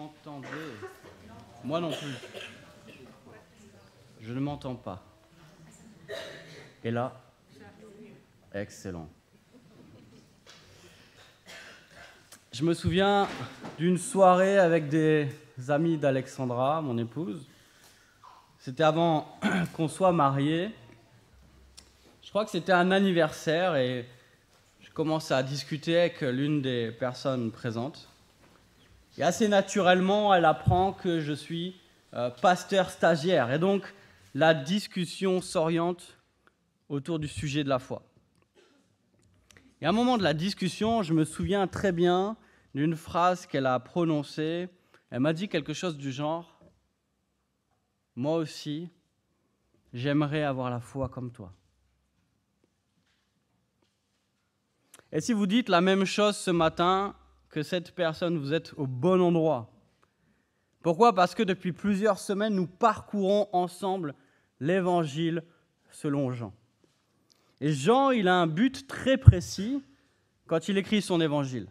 m'entendez? Moi non plus. Je ne m'entends pas. Et là, excellent. Je me souviens d'une soirée avec des amis d'Alexandra, mon épouse. C'était avant qu'on soit mariés. Je crois que c'était un anniversaire et je commençais à discuter avec l'une des personnes présentes. Et assez naturellement, elle apprend que je suis pasteur stagiaire. Et donc, la discussion s'oriente autour du sujet de la foi. Et à un moment de la discussion, je me souviens très bien d'une phrase qu'elle a prononcée. Elle m'a dit quelque chose du genre « Moi aussi, j'aimerais avoir la foi comme toi. » Et si vous dites la même chose ce matin que cette personne, vous êtes au bon endroit. Pourquoi ? Parce que depuis plusieurs semaines, nous parcourons ensemble l'Évangile selon Jean. Et Jean, il a un but très précis quand il écrit son Évangile.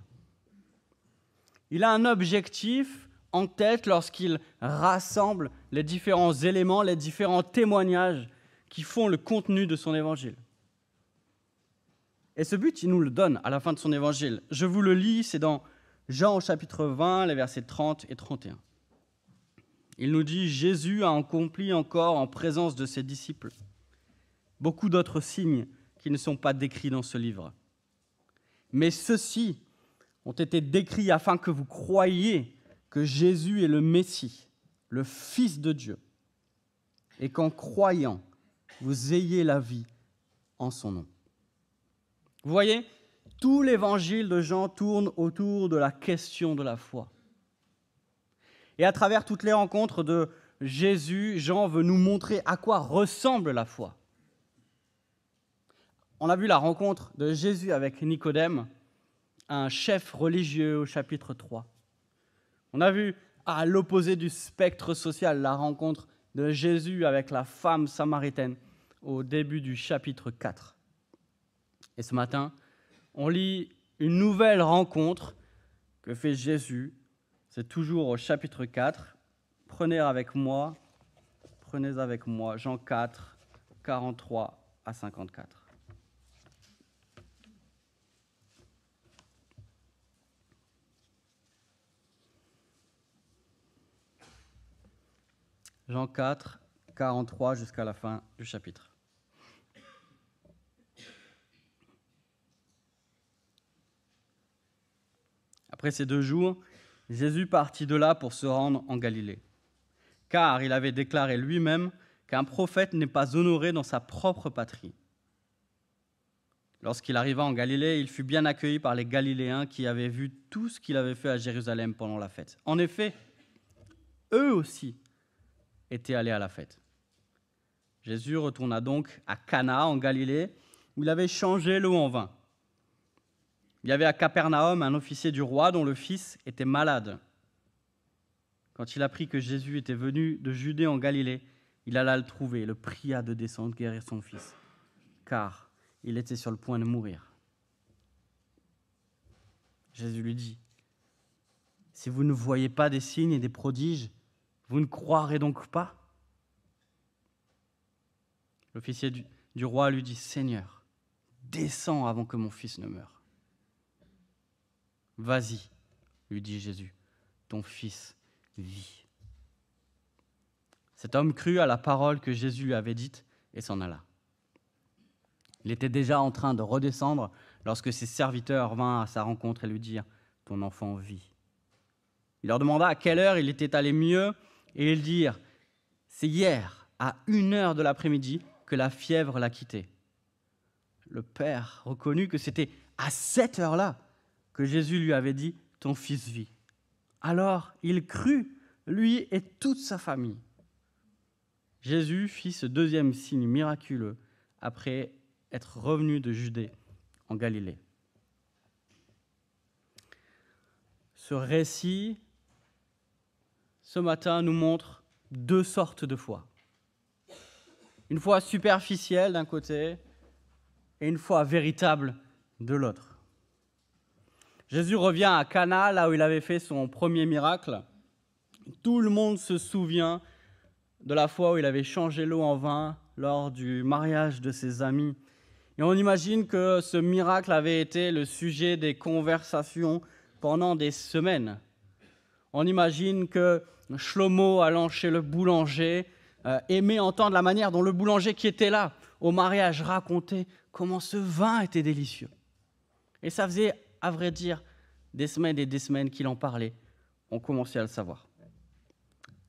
Il a un objectif en tête lorsqu'il rassemble les différents éléments, les différents témoignages qui font le contenu de son Évangile. Et ce but, il nous le donne à la fin de son Évangile. Je vous le lis, c'est dans Jean au chapitre 20, les versets 30 et 31. Il nous dit « Jésus a accompli encore en présence de ses disciples beaucoup d'autres signes qui ne sont pas décrits dans ce livre. Mais ceux-ci ont été décrits afin que vous croyiez que Jésus est le Messie, le Fils de Dieu, et qu'en croyant, vous ayez la vie en son nom. » Vous voyez, tout l'évangile de Jean tourne autour de la question de la foi. Et à travers toutes les rencontres de Jésus, Jean veut nous montrer à quoi ressemble la foi. On a vu la rencontre de Jésus avec Nicodème, un chef religieux au chapitre 3. On a vu à l'opposé du spectre social la rencontre de Jésus avec la femme samaritaine au début du chapitre 4. Et ce matin, on lit une nouvelle rencontre que fait Jésus. C'est toujours au chapitre 4. Prenez avec moi Jean 4, 43 à 54. Jean 4, 43 jusqu'à la fin du chapitre. Après ces 2 jours, Jésus partit de là pour se rendre en Galilée, car il avait déclaré lui-même qu'un prophète n'est pas honoré dans sa propre patrie. Lorsqu'il arriva en Galilée, il fut bien accueilli par les Galiléens qui avaient vu tout ce qu'il avait fait à Jérusalem pendant la fête. En effet, eux aussi étaient allés à la fête. Jésus retourna donc à Cana en Galilée, où il avait changé l'eau en vin. Il y avait à Capernaum un officier du roi dont le fils était malade. Quand il apprit que Jésus était venu de Judée en Galilée, il alla le trouver et le pria de descendre guérir son fils, car il était sur le point de mourir. Jésus lui dit « Si vous ne voyez pas des signes et des prodiges, vous ne croirez donc pas ?» L'officier du roi lui dit « Seigneur, descends avant que mon fils ne meure. » « Vas-y, lui dit Jésus, ton fils vit. » Cet homme crut à la parole que Jésus lui avait dite et s'en alla. Il était déjà en train de redescendre lorsque ses serviteurs vinrent à sa rencontre et lui dirent « Ton enfant vit. » Il leur demanda à quelle heure il était allé mieux et ils dirent « C'est hier, à 1h de l'après-midi, que la fièvre l'a quitté. » Le père reconnut que c'était à cette heure-là que Jésus lui avait dit « Ton fils vit ». Alors il crut, lui et toute sa famille. Jésus fit ce 2e signe miraculeux après être revenu de Judée en Galilée. Ce récit, ce matin, nous montre 2 sortes de foi. Une foi superficielle d'un côté et une foi véritable de l'autre. Jésus revient à Cana, là où il avait fait son premier miracle. Tout le monde se souvient de la fois où il avait changé l'eau en vin lors du mariage de ses amis. Et on imagine que ce miracle avait été le sujet des conversations pendant des semaines. On imagine que Shlomo, allant chez le boulanger, aimait entendre la manière dont le boulanger qui était là au mariage racontait comment ce vin était délicieux. Et ça faisait, à vrai dire, des semaines et des semaines qu'il en parlait. On commençait à le savoir.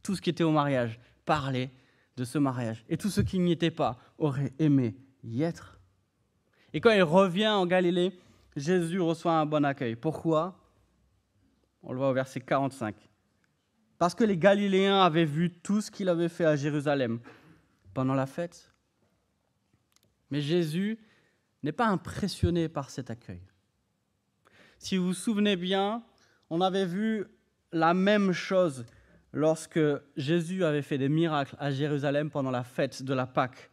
Tout ce qui était au mariage parlait de ce mariage. Et tous ceux qui n'y étaient pas auraient aimé y être. Et quand il revient en Galilée, Jésus reçoit un bon accueil. Pourquoi ? On le voit au verset 45. Parce que les Galiléens avaient vu tout ce qu'il avait fait à Jérusalem pendant la fête. Mais Jésus n'est pas impressionné par cet accueil. Si vous vous souvenez bien, on avait vu la même chose lorsque Jésus avait fait des miracles à Jérusalem pendant la fête de la Pâque,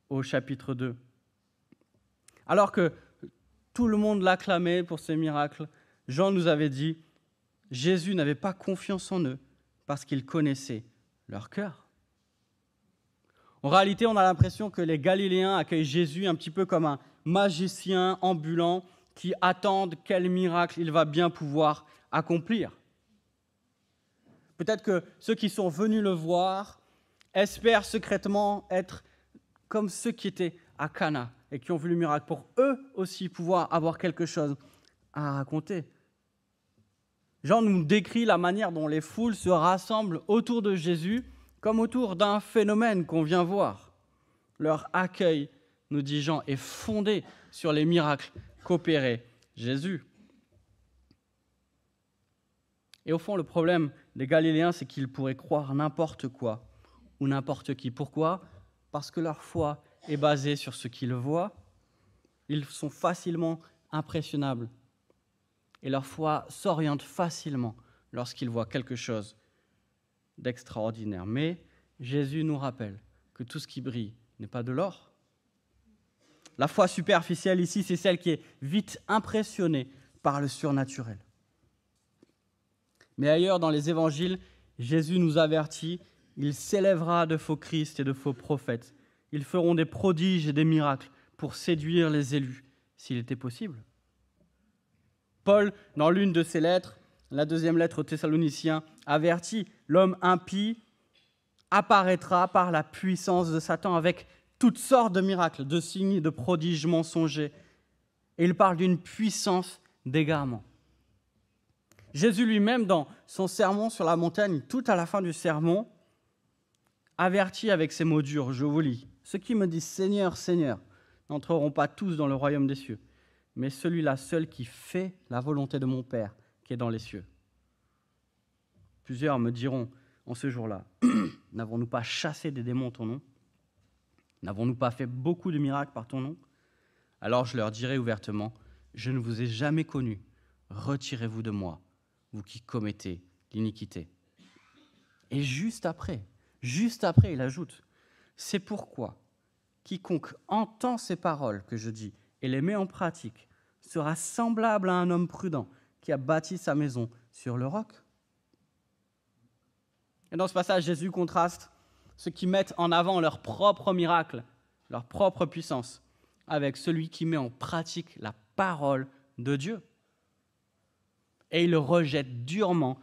au chapitre 2. Alors que tout le monde l'acclamait pour ces miracles, Jean nous avait dit, Jésus n'avait pas confiance en eux parce qu'il connaissait leur cœur. En réalité, on a l'impression que les Galiléens accueillent Jésus un petit peu comme un magicien ambulant qui attendent quel miracle il va bien pouvoir accomplir. Peut-être que ceux qui sont venus le voir espèrent secrètement être comme ceux qui étaient à Cana et qui ont vu le miracle, pour eux aussi pouvoir avoir quelque chose à raconter. Jean nous décrit la manière dont les foules se rassemblent autour de Jésus comme autour d'un phénomène qu'on vient voir. Leur accueil, nous dit Jean, est fondé sur les miracles qu'opérait Jésus. Et au fond, le problème des Galiléens, c'est qu'ils pourraient croire n'importe quoi ou n'importe qui. Pourquoi ? Parce que leur foi est basée sur ce qu'ils voient. Ils sont facilement impressionnables. Et leur foi s'oriente facilement lorsqu'ils voient quelque chose d'extraordinaire. Mais Jésus nous rappelle que tout ce qui brille n'est pas de l'or. La foi superficielle ici, c'est celle qui est vite impressionnée par le surnaturel. Mais ailleurs dans les évangiles, Jésus nous avertit, il s'élèvera de faux Christ et de faux prophètes. Ils feront des prodiges et des miracles pour séduire les élus, s'il était possible. Paul, dans l'une de ses lettres, la deuxième lettre aux Thessaloniciens, avertit, l'homme impie apparaîtra par la puissance de Satan avec toutes sortes de miracles, de signes, de prodiges mensongers. Et il parle d'une puissance d'égarement. Jésus lui-même, dans son sermon sur la montagne, tout à la fin du sermon, avertit avec ces mots durs, je vous lis. Ceux qui me disent « Seigneur, Seigneur » n'entreront pas tous dans le royaume des cieux, mais celui-là seul qui fait la volonté de mon Père qui est dans les cieux. Plusieurs me diront en ce jour-là, n'avons-nous pas chassé des démons en ton nom ? N'avons-nous pas fait beaucoup de miracles par ton nom ? Alors je leur dirai ouvertement, je ne vous ai jamais connus, retirez-vous de moi, vous qui commettez l'iniquité. Et juste après, il ajoute, c'est pourquoi quiconque entend ces paroles que je dis et les met en pratique sera semblable à un homme prudent qui a bâti sa maison sur le roc. Et dans ce passage, Jésus contraste ceux qui mettent en avant leur propre miracle, leur propre puissance, avec celui qui met en pratique la parole de Dieu. Et il rejette durement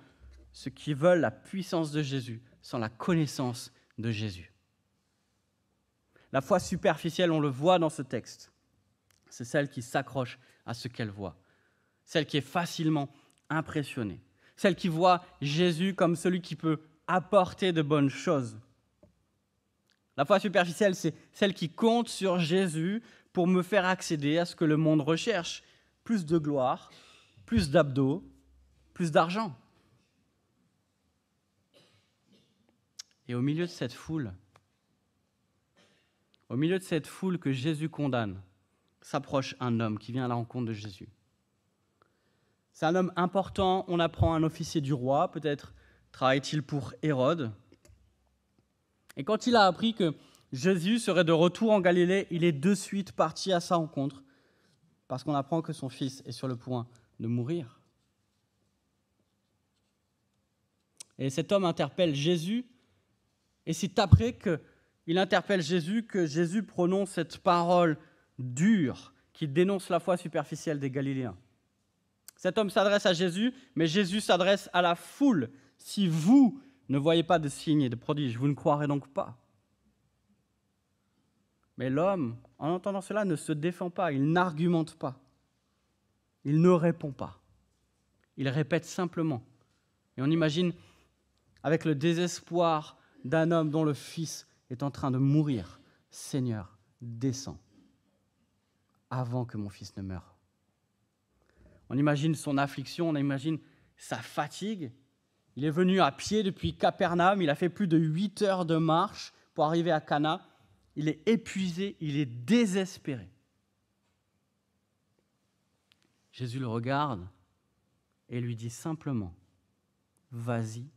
ceux qui veulent la puissance de Jésus sans la connaissance de Jésus. La foi superficielle, on le voit dans ce texte, c'est celle qui s'accroche à ce qu'elle voit, celle qui est facilement impressionnée, celle qui voit Jésus comme celui qui peut apporter de bonnes choses. La foi superficielle, c'est celle qui compte sur Jésus pour me faire accéder à ce que le monde recherche, plus de gloire, plus d'abdos, plus d'argent. Et au milieu de cette foule que Jésus condamne, s'approche un homme qui vient à la rencontre de Jésus. C'est un homme important, on apprend un officier du roi, peut-être travaille-t-il pour Hérode. Et quand il a appris que Jésus serait de retour en Galilée, il est de suite parti à sa rencontre, parce qu'on apprend que son fils est sur le point de mourir. Et cet homme interpelle Jésus, et c'est après qu'il interpelle Jésus que Jésus prononce cette parole dure qui dénonce la foi superficielle des Galiléens. Cet homme s'adresse à Jésus, mais Jésus s'adresse à la foule. « Si vous ne voyez pas de signes et de prodiges, vous ne croirez donc pas. » Mais l'homme, en entendant cela, ne se défend pas, il n'argumente pas, il ne répond pas. Il répète simplement. Et on imagine, avec le désespoir d'un homme dont le fils est en train de mourir, « Seigneur, descends avant que mon fils ne meure. » On imagine son affliction, on imagine sa fatigue. Il est venu à pied depuis Capernaum, il a fait plus de 8 heures de marche pour arriver à Cana. Il est épuisé, il est désespéré. Jésus le regarde et lui dit simplement, « Vas-y,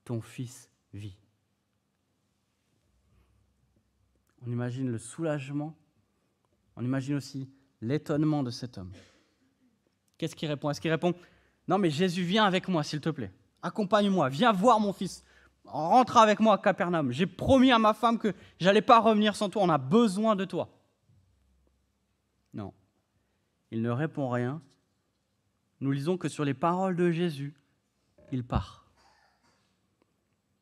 ton fils vit. » On imagine le soulagement, on imagine aussi l'étonnement de cet homme. Qu'est-ce qu'il répond? Est-ce qu'il répond, « Non mais Jésus, viens avec moi s'il te plaît, accompagne-moi, viens voir mon fils. Rentre avec moi à Capernaum. J'ai promis à ma femme que je n'allais pas revenir sans toi. On a besoin de toi. » Non. Il ne répond rien. Nous lisons que sur les paroles de Jésus, il part.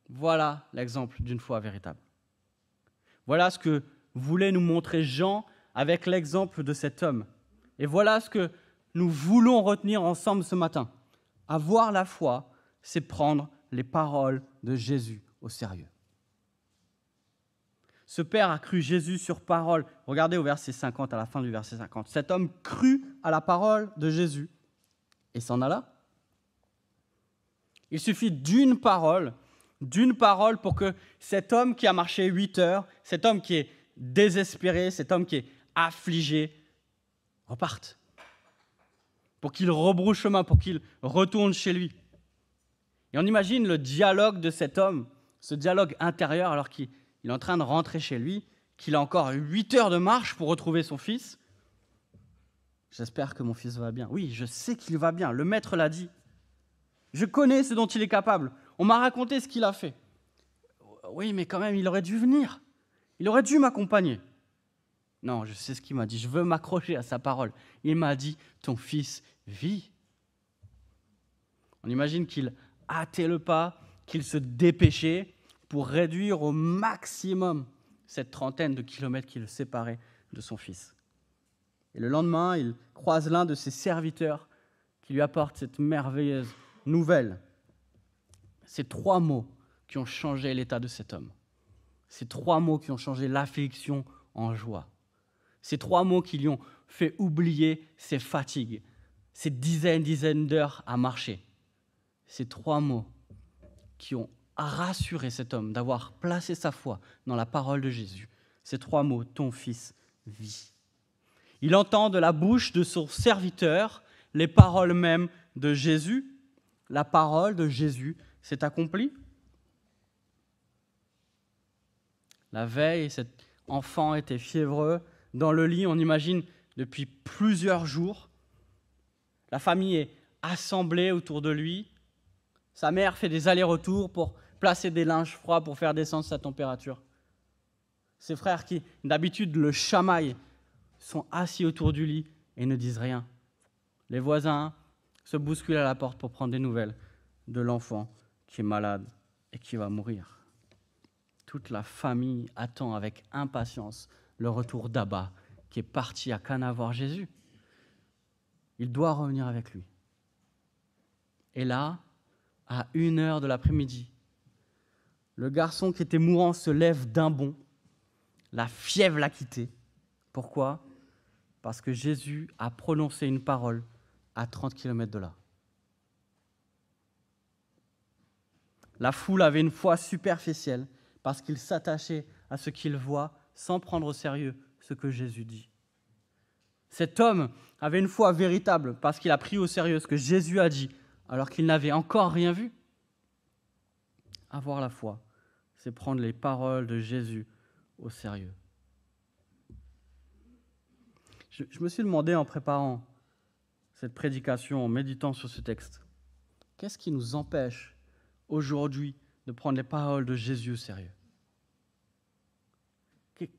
Voilà l'exemple d'une foi véritable. Voilà ce que voulait nous montrer Jean avec l'exemple de cet homme. Et voilà ce que nous voulons retenir ensemble ce matin. Avoir la foi, c'est prendre les paroles de Jésus au sérieux. Ce père a cru Jésus sur parole. Regardez au verset 50, à la fin du verset 50. Cet homme crut à la parole de Jésus et s'en alla. Il suffit d'une parole pour que cet homme qui a marché 8 heures, cet homme qui est désespéré, cet homme qui est affligé, reparte. Pour qu'il rebrousse chemin, pour qu'il retourne chez lui. Et on imagine le dialogue de cet homme, ce dialogue intérieur, alors qu'il est en train de rentrer chez lui, qu'il a encore 8 heures de marche pour retrouver son fils. J'espère que mon fils va bien. Oui, je sais qu'il va bien, le maître l'a dit. Je connais ce dont il est capable. On m'a raconté ce qu'il a fait. Oui, mais quand même, il aurait dû venir. Il aurait dû m'accompagner. Non, je sais ce qu'il m'a dit. Je veux m'accrocher à sa parole. Il m'a dit, ton fils vit. On imagine qu'il hâtait le pas, qu'il se dépêchait pour réduire au maximum cette trentaine de kilomètres qui le séparaient de son fils. Et le lendemain, il croise l'un de ses serviteurs qui lui apporte cette merveilleuse nouvelle. Ces 3 mots qui ont changé l'état de cet homme. Ces 3 mots qui ont changé l'affliction en joie. Ces 3 mots qui lui ont fait oublier ses fatigues, ses dizaines d'heures à marcher. Ces 3 mots qui ont rassuré cet homme d'avoir placé sa foi dans la parole de Jésus. Ces 3 mots, ton fils vit. Il entend de la bouche de son serviteur les paroles mêmes de Jésus. La parole de Jésus s'est accomplie. La veille, cet enfant était fiévreux. Dans le lit, on imagine, depuis plusieurs jours. La famille est assemblée autour de lui. Sa mère fait des allers-retours pour placer des linges froids pour faire descendre sa température. Ses frères qui, d'habitude, le chamaillent, sont assis autour du lit et ne disent rien. Les voisins se bousculent à la porte pour prendre des nouvelles de l'enfant qui est malade et qui va mourir. Toute la famille attend avec impatience le retour d'Abba, qui est parti à Cana voir Jésus. Il doit revenir avec lui. Et là, à 1h de l'après-midi, le garçon qui était mourant se lève d'un bond. La fièvre l'a quitté. Pourquoi? Parce que Jésus a prononcé une parole à 30 km de là. La foule avait une foi superficielle parce qu'il s'attachait à ce qu'il voit sans prendre au sérieux ce que Jésus dit. Cet homme avait une foi véritable parce qu'il a pris au sérieux ce que Jésus a dit alors qu'il n'avait encore rien vu. Avoir la foi, c'est prendre les paroles de Jésus au sérieux. Je me suis demandé en préparant cette prédication, en méditant sur ce texte, qu'est-ce qui nous empêche aujourd'hui de prendre les paroles de Jésus au sérieux?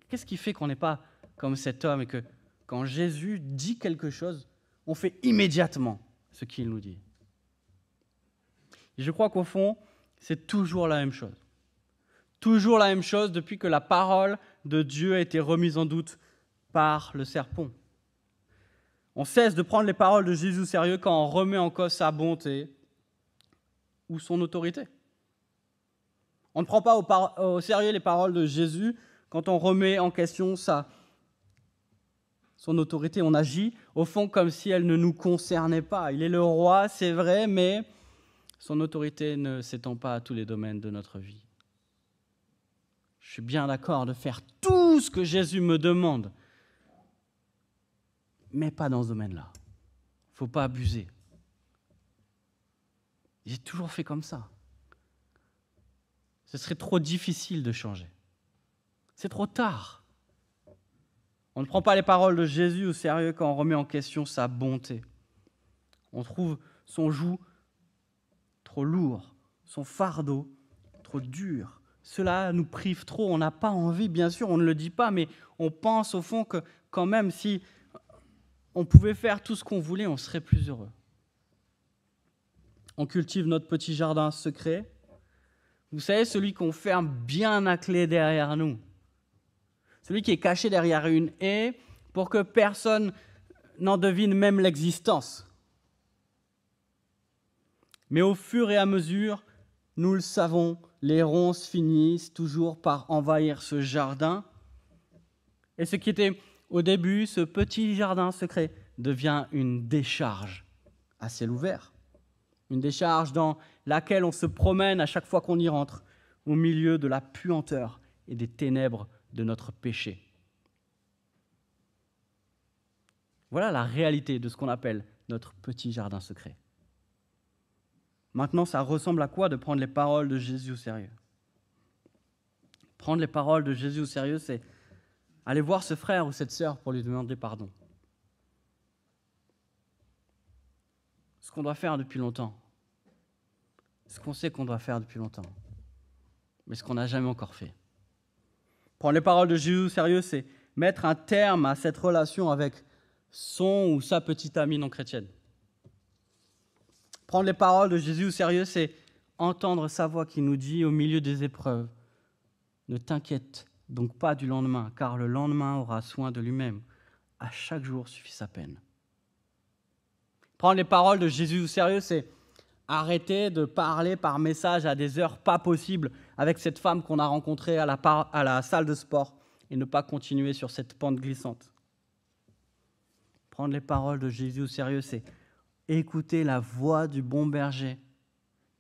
Qu'est-ce qui fait qu'on n'est pas comme cet homme et que quand Jésus dit quelque chose, on fait immédiatement ce qu'il nous dit? Et je crois qu'au fond, c'est toujours la même chose. Toujours la même chose depuis que la parole de Dieu a été remise en doute par le serpent. On cesse de prendre les paroles de Jésus au sérieux quand on remet en cause sa bonté ou son autorité. On ne prend pas au sérieux les paroles de Jésus quand on remet en question son autorité. On agit au fond comme si elle ne nous concernait pas. Il est le roi, c'est vrai, mais son autorité ne s'étend pas à tous les domaines de notre vie. Je suis bien d'accord de faire tout ce que Jésus me demande, mais pas dans ce domaine-là. Il ne faut pas abuser. J'ai toujours fait comme ça. Ce serait trop difficile de changer. C'est trop tard. On ne prend pas les paroles de Jésus au sérieux quand on remet en question sa bonté. On trouve son joug trop lourd, son fardeau trop dur. Cela nous prive trop. On n'a pas envie, bien sûr, on ne le dit pas, mais on pense au fond que quand même, si on pouvait faire tout ce qu'on voulait, on serait plus heureux. On cultive notre petit jardin secret. Vous savez, celui qu'on ferme bien à clé derrière nous. Celui qui est caché derrière une haie pour que personne n'en devine même l'existence. Mais au fur et à mesure, nous le savons, les ronces finissent toujours par envahir ce jardin. Et ce qui était au début, ce petit jardin secret, devient une décharge à ciel ouvert. Une décharge dans laquelle on se promène à chaque fois qu'on y rentre, au milieu de la puanteur et des ténèbres de notre péché. Voilà la réalité de ce qu'on appelle notre petit jardin secret. Maintenant, ça ressemble à quoi de prendre les paroles de Jésus au sérieux? Prendre les paroles de Jésus au sérieux, c'est aller voir ce frère ou cette sœur pour lui demander pardon. Ce qu'on doit faire depuis longtemps. Ce qu'on sait qu'on doit faire depuis longtemps. Mais ce qu'on n'a jamais encore fait. Prendre les paroles de Jésus au sérieux, c'est mettre un terme à cette relation avec son ou sa petite amie non chrétienne. Prendre les paroles de Jésus au sérieux, c'est entendre sa voix qui nous dit au milieu des épreuves, ne t'inquiète donc pas du lendemain, car le lendemain aura soin de lui-même. À chaque jour suffit sa peine. Prendre les paroles de Jésus au sérieux, c'est arrêter de parler par message à des heures pas possibles avec cette femme qu'on a rencontrée à la salle de sport et ne pas continuer sur cette pente glissante. Prendre les paroles de Jésus au sérieux, c'est écouter la voix du bon berger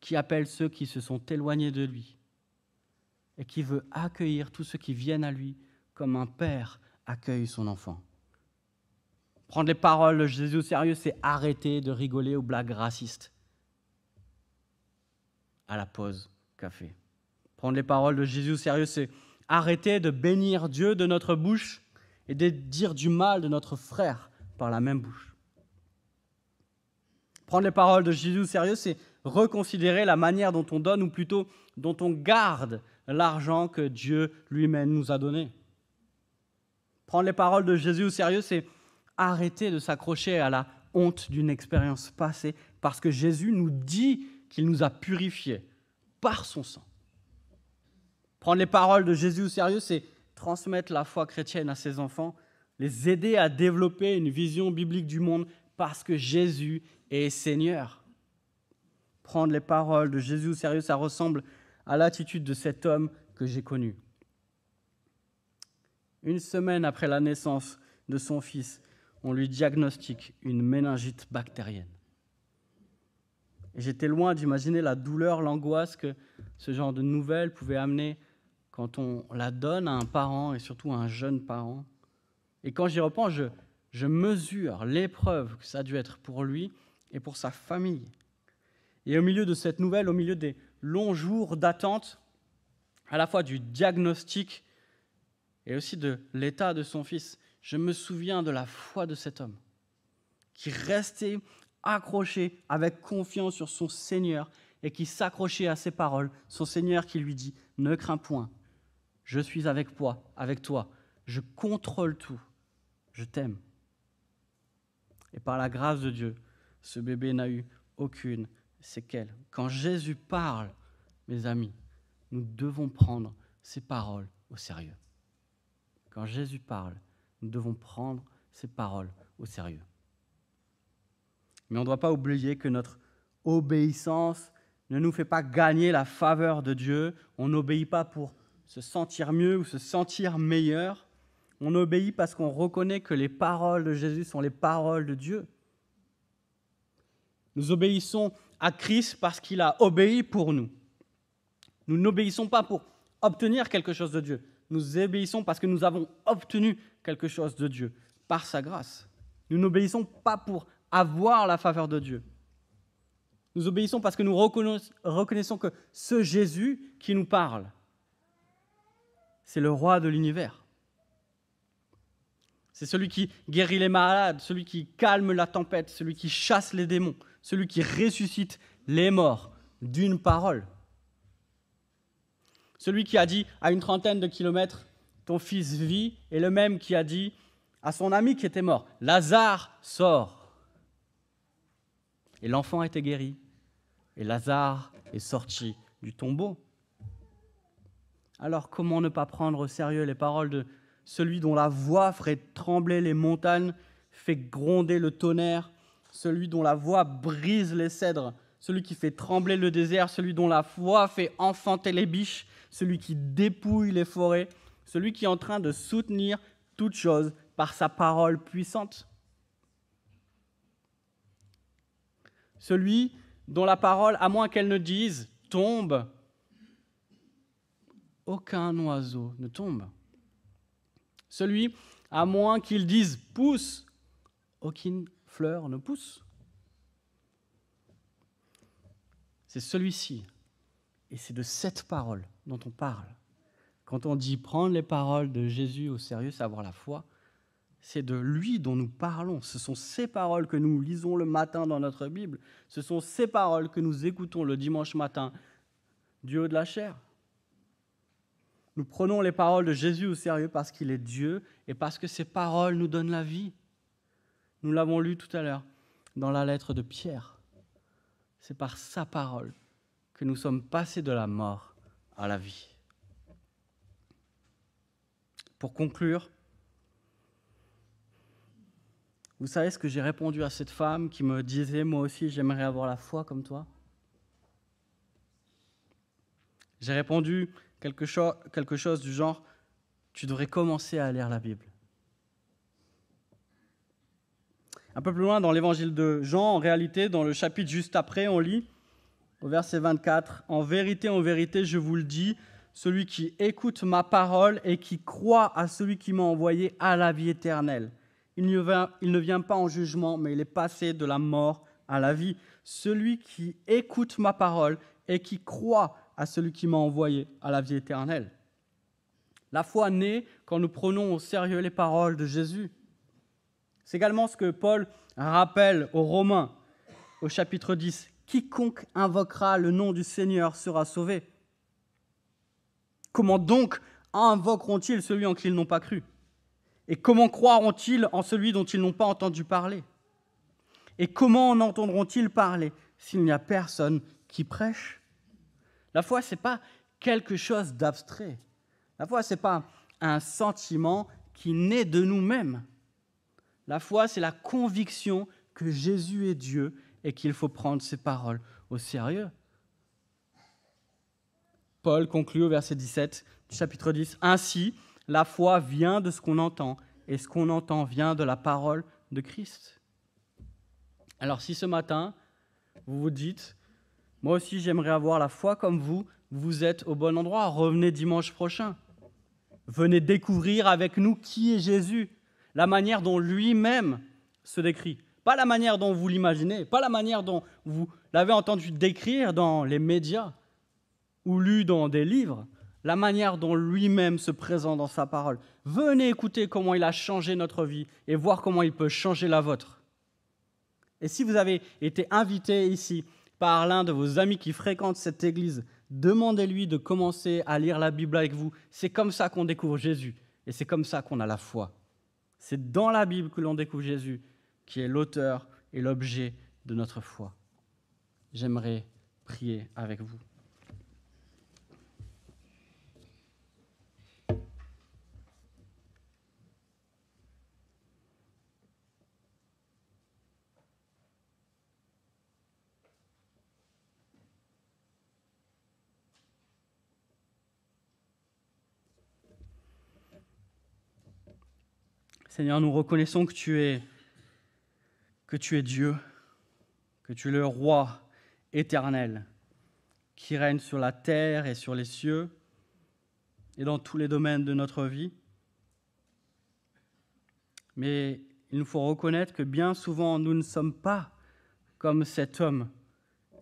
qui appelle ceux qui se sont éloignés de lui et qui veut accueillir tous ceux qui viennent à lui comme un père accueille son enfant. Prendre les paroles de Jésus au sérieux, c'est arrêter de rigoler aux blagues racistes à la pause café. Prendre les paroles de Jésus au sérieux, c'est arrêter de bénir Dieu de notre bouche et de dire du mal de notre frère par la même bouche. Prendre les paroles de Jésus au sérieux, c'est reconsidérer la manière dont on donne, ou plutôt dont on garde l'argent que Dieu lui-même nous a donné. Prendre les paroles de Jésus au sérieux, c'est arrêter de s'accrocher à la honte d'une expérience passée, parce que Jésus nous dit qu'il nous a purifiés par son sang. Prendre les paroles de Jésus au sérieux, c'est transmettre la foi chrétienne à ses enfants, les aider à développer une vision biblique du monde parce que Jésus est Seigneur. Prendre les paroles de Jésus au sérieux, ça ressemble à l'attitude de cet homme que j'ai connu. Une semaine après la naissance de son fils, on lui diagnostique une méningite bactérienne. Et j'étais loin d'imaginer la douleur, l'angoisse que ce genre de nouvelles pouvait amener quand on la donne à un parent et surtout à un jeune parent. Et quand j'y repense, je mesure l'épreuve que ça a dû être pour lui et pour sa famille. Et au milieu de cette nouvelle, au milieu des longs jours d'attente, à la fois du diagnostic et aussi de l'état de son fils, je me souviens de la foi de cet homme qui restait accroché avec confiance sur son Seigneur et qui s'accrochait à ses paroles, son Seigneur qui lui dit « Ne crains point, je suis avec toi, je contrôle tout, je t'aime. » Et par la grâce de Dieu, ce bébé n'a eu aucune séquelle. Quand Jésus parle, mes amis, nous devons prendre ses paroles au sérieux. Quand Jésus parle, nous devons prendre ses paroles au sérieux. Mais on ne doit pas oublier que notre obéissance ne nous fait pas gagner la faveur de Dieu. On n'obéit pas pour se sentir mieux ou se sentir meilleur. On obéit parce qu'on reconnaît que les paroles de Jésus sont les paroles de Dieu. Nous obéissons à Christ parce qu'il a obéi pour nous. Nous n'obéissons pas pour obtenir quelque chose de Dieu. Nous obéissons parce que nous avons obtenu quelque chose de Dieu, par sa grâce. Nous n'obéissons pas pour avoir la faveur de Dieu. Nous obéissons parce que nous reconnaissons que ce Jésus qui nous parle, c'est le roi de l'univers. C'est celui qui guérit les malades, celui qui calme la tempête, celui qui chasse les démons, celui qui ressuscite les morts d'une parole. Celui qui a dit à une trentaine de kilomètres, « Ton fils vit », et le même qui a dit à son ami qui était mort, « Lazare, sort ». Et l'enfant a été guéri, et Lazare est sorti du tombeau. Alors comment ne pas prendre au sérieux les paroles de celui dont la voix ferait trembler les montagnes, fait gronder le tonnerre, celui dont la voix brise les cèdres, celui qui fait trembler le désert, celui dont la voix fait enfanter les biches, celui qui dépouille les forêts, celui qui est en train de soutenir toute chose par sa parole puissante. Celui dont la parole, à moins qu'elle ne dise « tombe », aucun oiseau ne tombe. Celui, à moins qu'il dise « pousse », aucune fleur ne pousse. C'est celui-ci, et c'est de cette parole dont on parle. Quand on dit prendre les paroles de Jésus au sérieux, c'est avoir la foi, c'est de lui dont nous parlons. Ce sont ces paroles que nous lisons le matin dans notre Bible. Ce sont ces paroles que nous écoutons le dimanche matin du haut de la chair. Nous prenons les paroles de Jésus au sérieux parce qu'il est Dieu et parce que ses paroles nous donnent la vie. Nous l'avons lu tout à l'heure dans la lettre de Pierre. C'est par sa parole que nous sommes passés de la mort à la vie. Pour conclure, vous savez ce que j'ai répondu à cette femme qui me disait « Moi aussi, j'aimerais avoir la foi comme toi ». J'ai répondu quelque chose du genre « Tu devrais commencer à lire la Bible ». Un peu plus loin dans l'évangile de Jean, en réalité, dans le chapitre juste après, on lit au verset 24 « En vérité, je vous le dis, celui qui écoute ma parole et qui croit à celui qui m'a envoyé a la vie éternelle. Il ne vient pas en jugement, mais il est passé de la mort à la vie. Celui qui écoute ma parole et qui croit à celui qui m'a envoyé a la vie éternelle. » La foi naît quand nous prenons au sérieux les paroles de Jésus. C'est également ce que Paul rappelle aux Romains au chapitre 10. « Quiconque invoquera le nom du Seigneur sera sauvé. » Comment donc invoqueront-ils celui en qui ils n'ont pas cru ? Et comment croiront-ils en celui dont ils n'ont pas entendu parler ? Et comment en entendront-ils parler s'il n'y a personne qui prêche ? La foi, ce n'est pas quelque chose d'abstrait. La foi, ce n'est pas un sentiment qui naît de nous-mêmes. La foi, c'est la conviction que Jésus est Dieu et qu'il faut prendre ses paroles au sérieux. Paul conclut au verset 17 du chapitre 10. « Ainsi, la foi vient de ce qu'on entend, et ce qu'on entend vient de la parole de Christ. » Alors si ce matin, vous vous dites, « Moi aussi j'aimerais avoir la foi comme vous êtes au bon endroit, revenez dimanche prochain. Venez découvrir avec nous qui est Jésus, la manière dont lui-même se décrit. Pas la manière dont vous l'imaginez, pas la manière dont vous l'avez entendu décrire dans les médias ou lu dans des livres, la manière dont lui-même se présente dans sa parole. Venez écouter comment il a changé notre vie et voir comment il peut changer la vôtre. Et si vous avez été invité ici par l'un de vos amis qui fréquente cette église. Demandez-lui de commencer à lire la Bible avec vous. C'est comme ça qu'on découvre Jésus et c'est comme ça qu'on a la foi. C'est dans la Bible que l'on découvre Jésus, qui est l'auteur et l'objet de notre foi. J'aimerais prier avec vous. Seigneur, nous reconnaissons que tu es Dieu, que tu es le roi éternel qui règne sur la terre et sur les cieux et dans tous les domaines de notre vie. Mais il nous faut reconnaître que bien souvent, nous ne sommes pas comme cet homme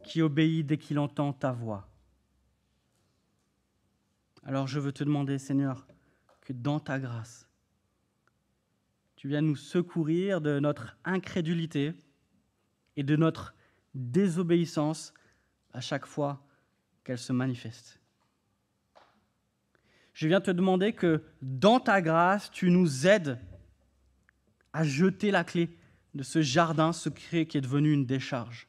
qui obéit dès qu'il entend ta voix. Alors je veux te demander, Seigneur, que dans ta grâce, tu viennes nous secourir de notre incrédulité et de notre désobéissance à chaque fois qu'elle se manifeste. Je viens te demander que dans ta grâce, tu nous aides à jeter la clé de ce jardin secret qui est devenu une décharge.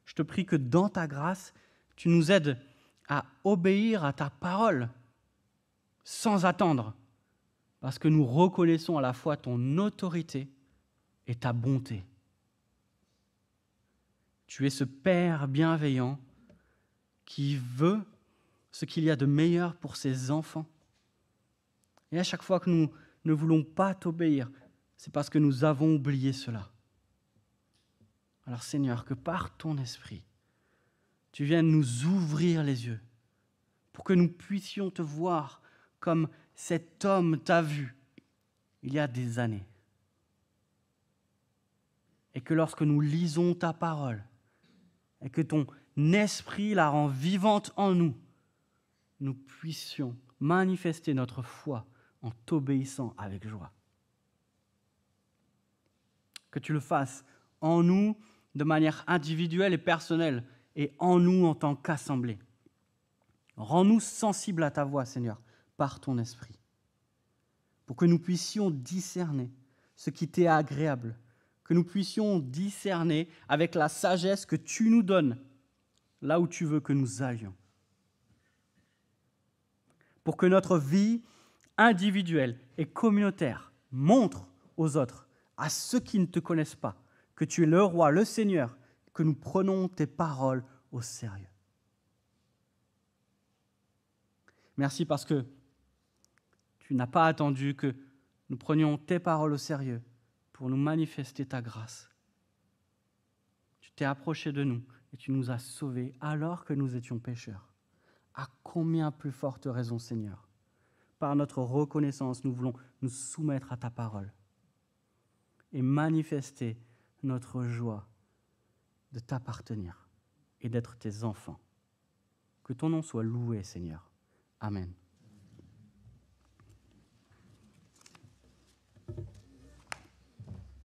Je te prie que dans ta grâce, tu nous aides à obéir à ta parole sans attendre, parce que nous reconnaissons à la fois ton autorité et ta bonté. Tu es ce Père bienveillant qui veut ce qu'il y a de meilleur pour ses enfants. Et à chaque fois que nous ne voulons pas t'obéir, c'est parce que nous avons oublié cela. Alors Seigneur, que par ton esprit, tu viennes nous ouvrir les yeux pour que nous puissions te voir comme cet homme t'a vu il y a des années. Et que lorsque nous lisons ta parole et que ton esprit la rend vivante en nous, nous puissions manifester notre foi en t'obéissant avec joie. Que tu le fasses en nous de manière individuelle et personnelle et en nous en tant qu'assemblée. Rends-nous sensibles à ta voix, Seigneur, par ton esprit, pour que nous puissions discerner ce qui t'est agréable, que nous puissions discerner avec la sagesse que tu nous donnes là où tu veux que nous allions. Pour que notre vie individuelle et communautaire montre aux autres, à ceux qui ne te connaissent pas, que tu es le roi, le Seigneur, que nous prenons tes paroles au sérieux. Merci parce que tu n'as pas attendu que nous prenions tes paroles au sérieux pour nous manifester ta grâce. Tu t'es approché de nous et tu nous as sauvés alors que nous étions pécheurs. À combien plus forte raison, Seigneur, par notre reconnaissance, nous voulons nous soumettre à ta parole et manifester notre joie de t'appartenir et d'être tes enfants. Que ton nom soit loué, Seigneur. Amen.